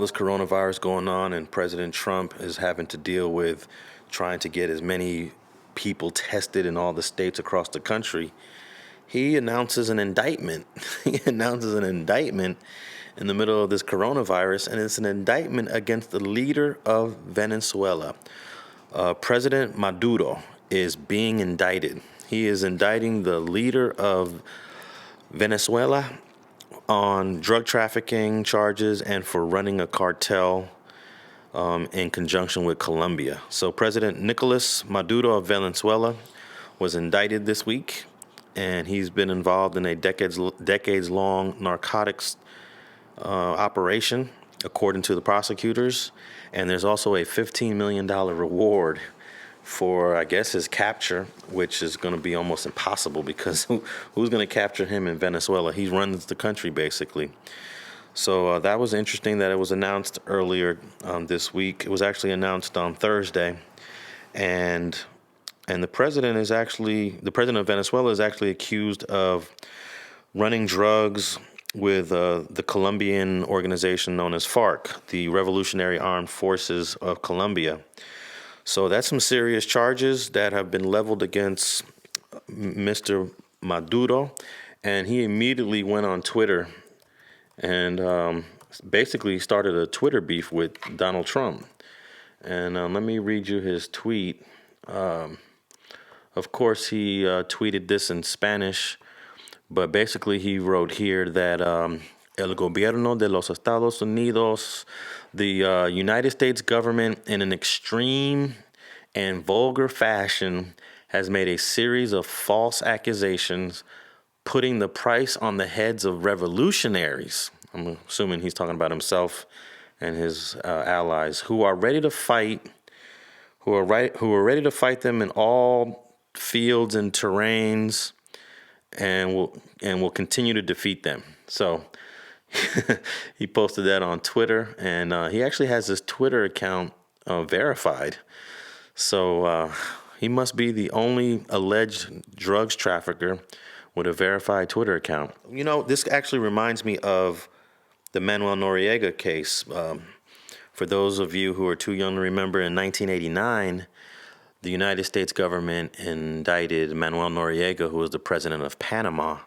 all this coronavirus going on, and President Trump is having to deal with trying to get as many people tested in all the states across the country, he announces an indictment. He announces an indictment in the middle of this coronavirus, and it's an indictment against the leader of Venezuela. President Maduro is being indicted. He is indicting the leader of Venezuela on drug trafficking charges and for running a cartel in conjunction with Colombia. So President Nicolas Maduro of Venezuela was indicted this week, and he's been involved in a decades-long narcotics operation, according to the prosecutors. And there's also a $15 million reward for, I guess, his capture, which is going to be almost impossible because who's going to capture him in Venezuela? He runs the country, basically. So that was interesting that it was announced earlier this week. It was actually announced on Thursday. And the president of Venezuela is actually accused of running drugs with the Colombian organization known as FARC, the Revolutionary Armed Forces of Colombia. So that's some serious charges that have been leveled against Mr. Maduro. And he immediately went on Twitter and basically started a Twitter beef with Donald Trump. And let me read you his tweet. Of course, he tweeted this in Spanish, but basically he wrote here that el gobierno de los Estados Unidos, the United States government, in an extreme and vulgar fashion, has made a series of false accusations, putting the price on the heads of revolutionaries. I'm assuming he's talking about himself and his allies, who are ready to fight, who are ready to fight them in all fields and terrains, and will continue to defeat them. So he posted that on Twitter, and he actually has his Twitter account verified. So he must be the only alleged drugs trafficker with a verified Twitter account. You know, this actually reminds me of the Manuel Noriega case. For those of you who are too young to remember, in 1989, the United States government indicted Manuel Noriega, who was the president of Panama,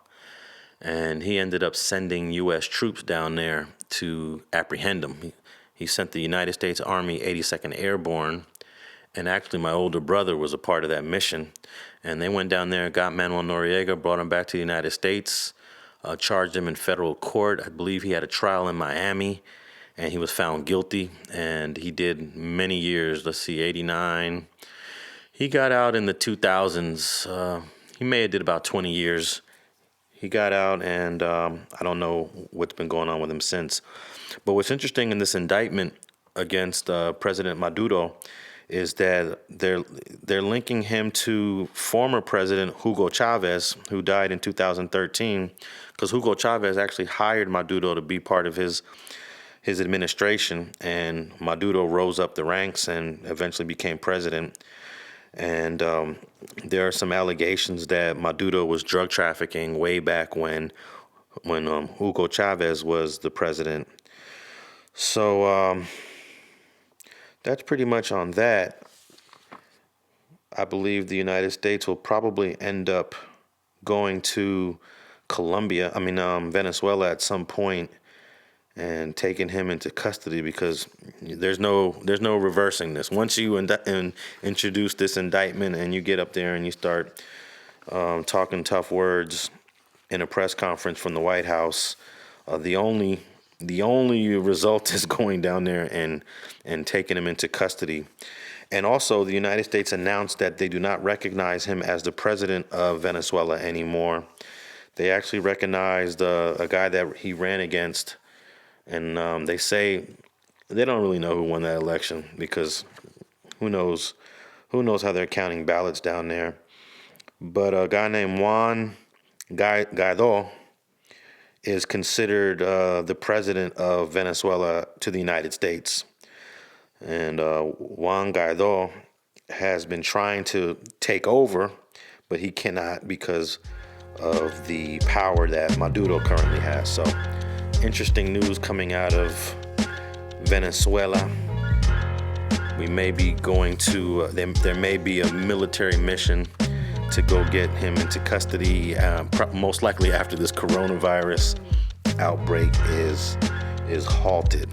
and he ended up sending U.S. troops down there to apprehend him. He sent the United States Army 82nd Airborne, and actually my older brother was a part of that mission. And they went down there, got Manuel Noriega, brought him back to the United States, charged him in federal court. I believe he had a trial in Miami, and he was found guilty, and he did many years, 89. He got out in the 2000s. He may have did about 20 years. He got out, and I don't know what's been going on with him since. But what's interesting in this indictment against President Maduro is that they're linking him to former President Hugo Chavez, who died in 2013, because Hugo Chavez actually hired Maduro to be part of his administration, and Maduro rose up the ranks and eventually became president. And there are some allegations that Maduro was drug trafficking way back when Hugo Chavez was the president. So that's pretty much on that. I believe the United States will probably end up going to Venezuela at some point and taking him into custody, because there's no reversing this. Once you introduce this indictment and you get up there and you start talking tough words in a press conference from the White House, the only result is going down there and taking him into custody. And also, the United States announced that they do not recognize him as the president of Venezuela anymore. They actually recognized a guy that he ran against. And they say they don't really know who won that election, because who knows how they're counting ballots down there. But a guy named Juan Guaido is considered the president of Venezuela to the United States. And Juan Guaido has been trying to take over, but he cannot because of the power that Maduro currently has. So interesting news coming out of Venezuela. We may be going to, there may be a military mission to go get him into custody, most likely after this coronavirus outbreak is halted.